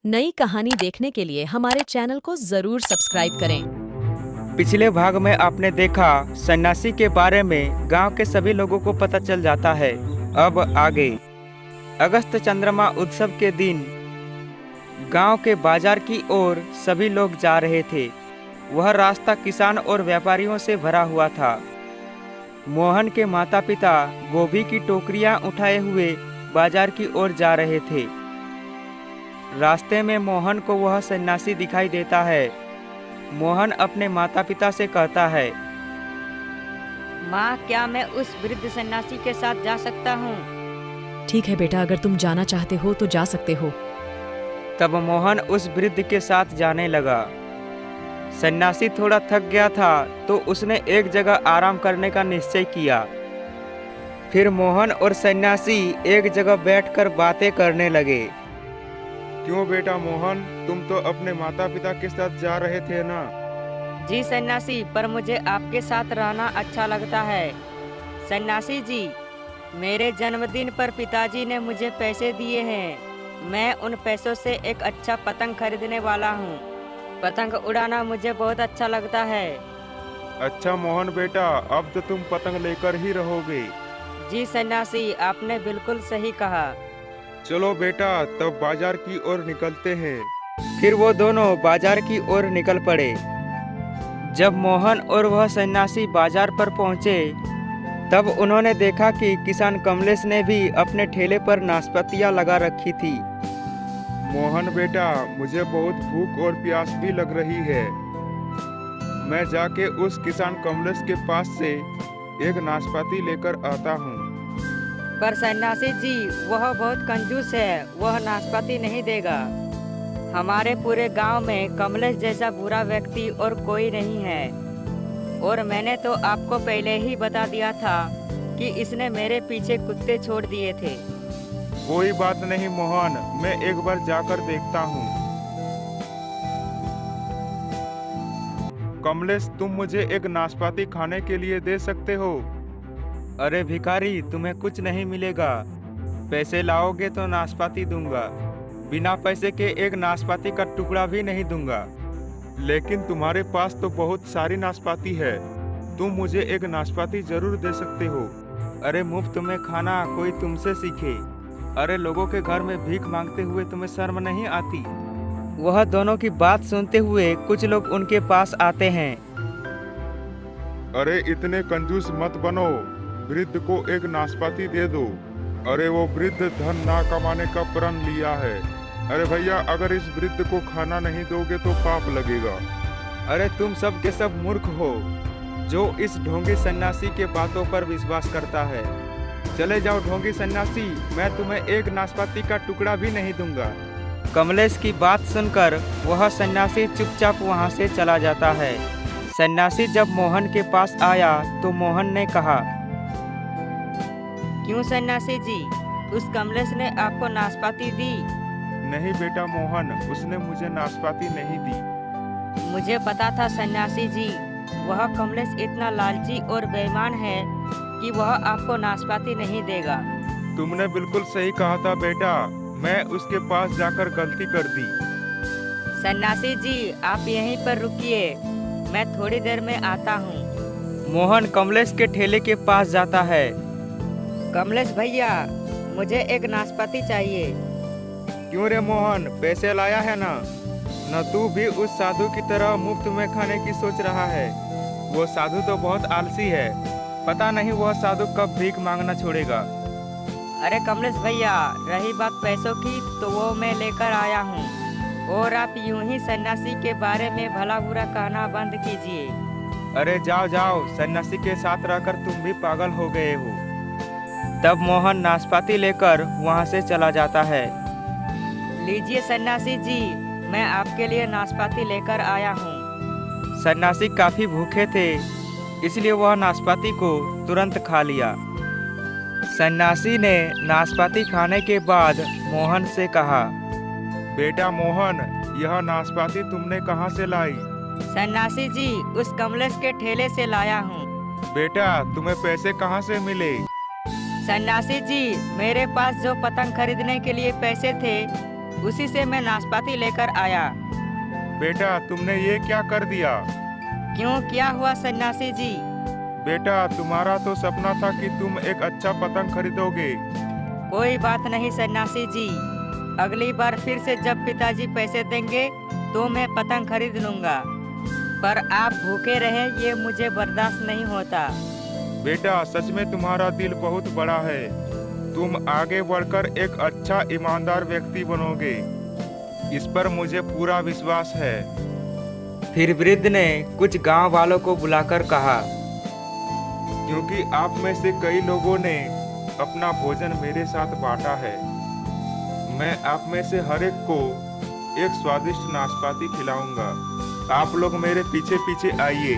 नई कहानी देखने के लिए हमारे चैनल को जरूर सब्सक्राइब करें। पिछले भाग में आपने देखा सन्यासी के बारे में गांव के सभी लोगों को पता चल जाता है। अब आगे अगस्त चंद्रमा उत्सव के दिन गांव के बाजार की ओर सभी लोग जा रहे थे। वह रास्ता किसान और व्यापारियों से भरा हुआ था। मोहन के माता पिता गोभी की टोकरियां उठाए हुए बाजार की ओर जा रहे थे। रास्ते में मोहन को वह सन्यासी दिखाई देता है। मोहन अपने माता पिता से कहता है, माँ, क्या मैं उस वृद्ध सन्यासी के साथ जा सकता हूँ? ठीक है बेटा, अगर तुम जाना चाहते हो तो जा सकते हो। तब मोहन उस वृद्ध के साथ जाने लगा। सन्यासी थोड़ा थक गया था तो उसने एक जगह आराम करने का निश्चय किया। फिर मोहन और सन्यासी एक जगह बैठकर बातें करने लगे। क्यों बेटा मोहन, तुम तो अपने माता पिता के साथ जा रहे थे ना? जी सन्यासी, पर मुझे आपके साथ रहना अच्छा लगता है। सन्यासी जी, मेरे जन्मदिन पर पिताजी ने मुझे पैसे दिए हैं। मैं उन पैसों से एक अच्छा पतंग खरीदने वाला हूँ। पतंग उड़ाना मुझे बहुत अच्छा लगता है। अच्छा मोहन बेटा, अब तो तुम पतंग लेकर ही रहोगे। जी सन्यासी, आपने बिल्कुल सही कहा। चलो बेटा, तब बाजार की ओर निकलते हैं। फिर वो दोनों बाजार की ओर निकल पड़े। जब मोहन और वह सन्यासी बाजार पर पहुंचे, तब उन्होंने देखा कि किसान कमलेश ने भी अपने ठेले पर नाशपातियां लगा रखी थी। मोहन बेटा, मुझे बहुत भूख और प्यास भी लग रही है। मैं जाके उस किसान कमलेश के पास से एक नाशपाती लेकर आता हूँ। पर सन्यासी जी, वह बहुत कंजूस है, वह नाशपाती नहीं देगा। हमारे पूरे गांव में कमलेश जैसा बुरा व्यक्ति और कोई नहीं है। और मैंने तो आपको पहले ही बता दिया था कि इसने मेरे पीछे कुत्ते छोड़ दिए थे। कोई बात नहीं मोहन, मैं एक बार जाकर देखता हूँ। कमलेश, तुम मुझे एक नाशपाती खाने के लिए दे सकते हो? अरे भिखारी, तुम्हें कुछ नहीं मिलेगा। पैसे लाओगे तो नाशपाती दूंगा, बिना पैसे के एक नाशपाती का टुकड़ा भी नहीं दूंगा। लेकिन तुम्हारे पास तो बहुत सारी नाशपाती है, तुम मुझे एक नाशपाती जरूर दे सकते हो। अरे मुफ्त में खाना कोई तुमसे सीखे। अरे लोगों के घर में भीख मांगते हुए तुम्हें शर्म नहीं आती? वह दोनों की बात सुनते हुए कुछ लोग उनके पास आते हैं। अरे इतने कंजूस मत बनो, वृद्ध को एक नाशपाती दे दो। अरे वो वृद्ध धन ना कमाने का प्रण लिया है। अरे भैया, अगर इस वृद्ध को खाना नहीं दोगे तो पाप लगेगा। अरे तुम सब के सब मूर्ख हो जो इस ढोंगी सन्यासी के बातों पर विश्वास करता है। चले जाओ ढोंगी सन्यासी, मैं तुम्हें एक नाशपाती का टुकड़ा भी नहीं दूंगा। कमलेश की बात सुनकर वह सन्यासी चुपचाप वहां से चला जाता है। सन्यासी जब मोहन के पास आया तो मोहन ने कहा, क्यों सन्यासी जी, उस कमलेश ने आपको नाशपाती दी? नहीं बेटा मोहन, उसने मुझे नाशपाती नहीं दी। मुझे पता था सन्यासी जी, वह कमलेश इतना लालची और बेईमान है कि वह आपको नाशपाती नहीं देगा। तुमने बिल्कुल सही कहा था बेटा, मैं उसके पास जाकर गलती कर दी। सन्यासी जी, आप यहीं पर रुकिए, मैं थोड़ी देर में आता हूँ। मोहन कमलेश के ठेले के पास जाता है। कमलेश भैया, मुझे एक नाशपाती चाहिए। क्यों रे मोहन, पैसे लाया है ना? न तू भी उस साधु की तरह मुफ्त में खाने की सोच रहा है? वो साधु तो बहुत आलसी है, पता नहीं वह साधु कब भीख मांगना छोड़ेगा। अरे कमलेश भैया, रही बात पैसों की तो वो मैं लेकर आया हूँ। और आप यूं ही सन्यासी के बारे में भला बुरा कहना बंद कीजिए। अरे जाओ जाओ, सन्यासी के साथ रहकर तुम भी पागल हो गए हो। तब मोहन नाशपाती लेकर वहां से चला जाता है। लीजिए सन्यासी जी, मैं आपके लिए नाशपाती लेकर आया हूँ। सन्यासी काफी भूखे थे, इसलिए वह नाशपाती को तुरंत खा लिया। सन्यासी ने नाशपाती खाने के बाद मोहन से कहा, बेटा मोहन, यह नाशपाती तुमने कहाँ से लाई? सन्यासी जी, उस कमलेश के ठेले से लाया हूँ। बेटा, तुम्हें पैसे कहाँ से मिले? सन्यासी जी, मेरे पास जो पतंग खरीदने के लिए पैसे थे उसी से मैं नाशपाती लेकर आया। बेटा तुमने ये क्या कर दिया? क्यों, क्या हुआ सन्यासी जी? बेटा तुम्हारा तो सपना था कि तुम एक अच्छा पतंग खरीदोगे। कोई बात नहीं सन्यासी जी, अगली बार फिर से जब पिताजी पैसे देंगे तो मैं पतंग खरीद लूंगा। पर आप भूखे रहे ये मुझे बर्दाश्त नहीं होता। बेटा सच में तुम्हारा दिल बहुत बड़ा है। तुम आगे बढ़कर एक अच्छा ईमानदार व्यक्ति बनोगे, इस पर मुझे पूरा विश्वास है। फिर वृद्ध ने कुछ गांव वालों को बुलाकर कहा, क्योंकि आप में से कई लोगों ने अपना भोजन मेरे साथ बांटा है, मैं आप में से हर एक को एक स्वादिष्ट नाशपाती खिलाऊंगा। आप लोग मेरे पीछे पीछे आइए।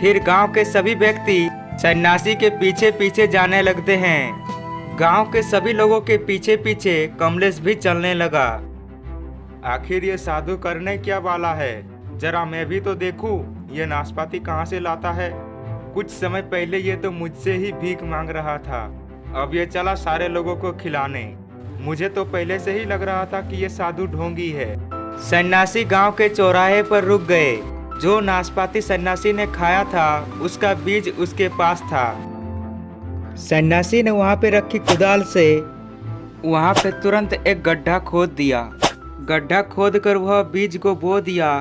फिर गांव के सभी व्यक्ति सन्यासी के पीछे पीछे जाने लगते हैं। गांव के सभी लोगों के पीछे पीछे कमलेश भी चलने लगा। आखिर ये साधु करने क्या वाला है? जरा मैं भी तो देखूं ये नाशपाती कहाँ से लाता है। कुछ समय पहले ये तो मुझसे ही भीख मांग रहा था, अब ये चला सारे लोगों को खिलाने। मुझे तो पहले से ही लग रहा था कि ये साधु ढोंगी है। सन्यासी गांव के चौराहे पर रुक गए। जो नाशपाती सन्यासी ने खाया था उसका बीज उसके पास था। सन्यासी ने वहां पे रखी कुदाल से वहां पे तुरंत एक गड्ढा खोद दिया। गड्ढा खोदकर वह बीज को बो दिया।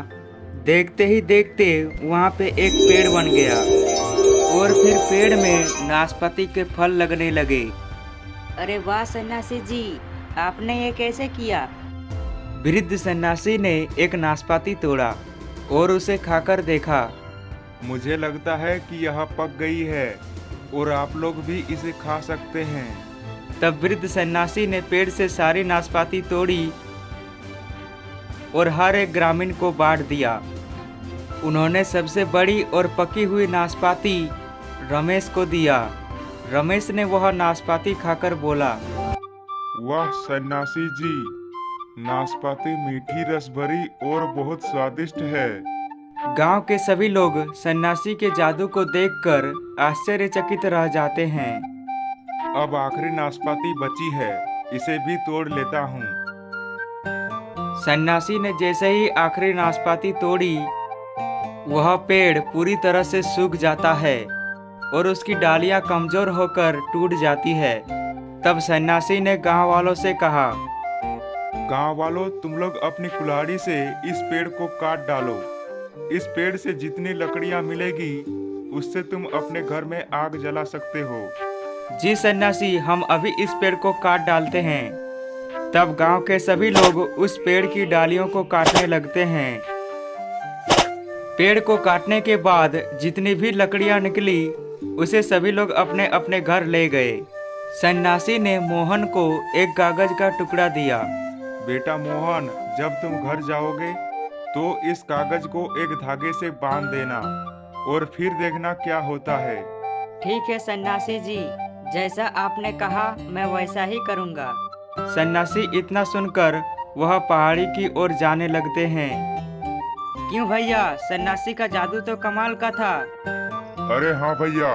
देखते ही देखते वहां पे एक पेड़ बन गया और फिर पेड़ में नाशपाती के फल लगने लगे। अरे वाह सन्यासी जी, आपने ये कैसे किया? वृद्ध सन्यासी ने एक नाशपाती तोड़ा और उसे खाकर देखा। मुझे लगता है कि यह पक गई है और आप लोग भी इसे खा सकते हैं। तब वृद्ध सन्यासी ने पेड़ से सारी नाशपाती तोड़ी और हर एक ग्रामीण को बांट दिया। उन्होंने सबसे बड़ी और पकी हुई नाशपाती रमेश को दिया। रमेश ने वह नाशपाती खाकर बोला, वाह सन्यासी जी, नाशपाती मीठी रस भरी और बहुत स्वादिष्ट है। गांव के सभी लोग सन्यासी के जादू को देखकर आश्चर्यचकित रह जाते हैं। अब आखिरी नाशपाती बची है, इसे भी तोड़ लेता हूँ। सन्यासी ने जैसे ही आखिरी नाशपाती तोड़ी, वह पेड़ पूरी तरह से सूख जाता है और उसकी डालियां कमजोर होकर टूट जाती है। तब सन्यासी ने गांव वालों से कहा, गांव वालों, तुम लोग अपनी कुल्हाड़ी से इस पेड़ को काट डालो। इस पेड़ से जितनी लकड़ियां मिलेगी उससे तुम अपने घर में आग जला सकते हो। जी सन्यासी, हम अभी इस पेड़ को काट डालते हैं। तब गांव के सभी लोग उस पेड़ की डालियों को काटने लगते हैं। पेड़ को काटने के बाद जितनी भी लकड़ियां निकली उसे सभी लोग अपने अपने घर ले गए। सन्यासी ने मोहन को एक कागज का टुकड़ा दिया। बेटा मोहन, जब तुम घर जाओगे तो इस कागज को एक धागे से बांध देना और फिर देखना क्या होता है। ठीक है सन्यासी जी, जैसा आपने कहा मैं वैसा ही करूँगा। सन्यासी इतना सुनकर वह पहाड़ी की ओर जाने लगते हैं। क्यों भैया, सन्यासी का जादू तो कमाल का था। अरे हाँ भैया,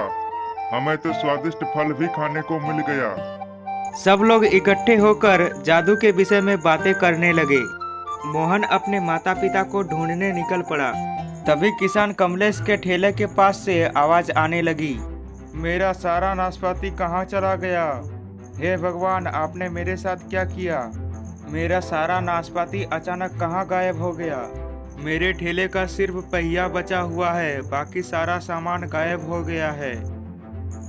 हमें तो स्वादिष्ट फल भी खाने को मिल गया। सब लोग इकट्ठे होकर जादू के विषय में बातें करने लगे। मोहन अपने माता पिता को ढूंढने निकल पड़ा। तभी किसान कमलेश के ठेले के पास से आवाज आने लगी, मेरा सारा नाशपाती कहाँ चला गया? हे भगवान, आपने मेरे साथ क्या किया? मेरा सारा नाशपाती अचानक कहाँ गायब हो गया? मेरे ठेले का सिर्फ पहिया बचा हुआ है, बाकी सारा सामान गायब हो गया है।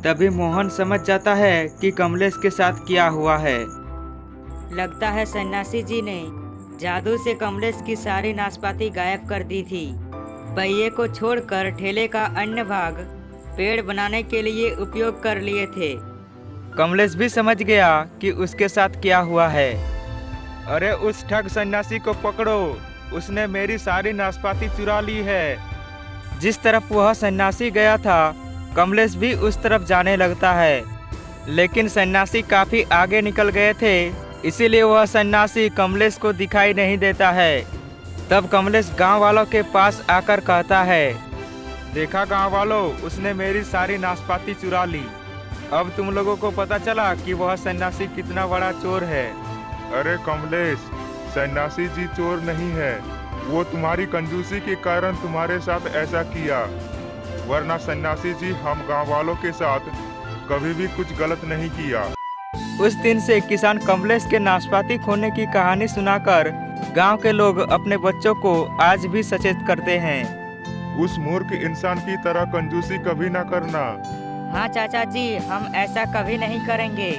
तभी मोहन समझ जाता है कि कमलेश के साथ क्या हुआ है। लगता है सन्यासी जी ने जादू से कमलेश की सारी नाशपाती गायब कर दी थी। पहिए को छोड़कर ठेले का अन्य भाग पेड़ बनाने के लिए उपयोग कर लिए थे। कमलेश भी समझ गया कि उसके साथ क्या हुआ है। अरे उस ठग सन्यासी को पकड़ो, उसने मेरी सारी नाशपाती चुरा ली है। जिस तरफ वह सन्यासी गया था कमलेश भी उस तरफ जाने लगता है, लेकिन सन्यासी काफी आगे निकल गए थे, इसीलिए वह सन्यासी कमलेश को दिखाई नहीं देता है। तब कमलेश गांव वालों के पास आकर कहता है, देखा गांव वालों, उसने मेरी सारी नाशपाती चुरा ली। अब तुम लोगों को पता चला कि वह सन्यासी कितना बड़ा चोर है। अरे कमलेश, सन्यासी जी चोर नहीं है, वो तुम्हारी कंजूसी के कारण तुम्हारे साथ ऐसा किया, वरना सन्यासी जी हम गांव वालों के साथ कभी भी कुछ गलत नहीं किया। उस दिन से किसान कमलेश के नाशपाती खोने की कहानी सुनाकर गांव के लोग अपने बच्चों को आज भी सचेत करते हैं। उस मूर्ख इंसान की तरह कंजूसी कभी ना करना। हाँ चाचा जी, हम ऐसा कभी नहीं करेंगे।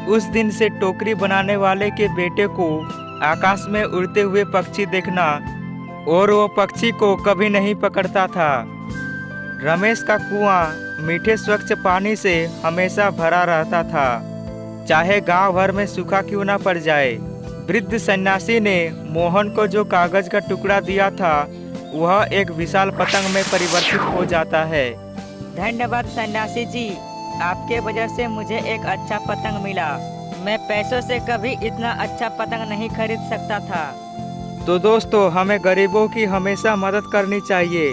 उस दिन से टोकरी बनाने वाले के बेटे को आकाश में उड़ते हुए पक्षी देखना और वो पक्षी को कभी नहीं पकड़ता था। रमेश का कुआं मीठे स्वच्छ पानी से हमेशा भरा रहता था, चाहे गांव भर में सूखा क्यों ना पड़ जाए। वृद्ध सन्यासी ने मोहन को जो कागज का टुकड़ा दिया था वह एक विशाल पतंग में परिवर्तित हो जाता है। धन्यवाद सन्यासी जी, आपके वजह से मुझे एक अच्छा पतंग मिला। मैं पैसों से कभी इतना अच्छा पतंग नहीं खरीद सकता था। तो दोस्तों, हमें गरीबों की हमेशा मदद करनी चाहिए।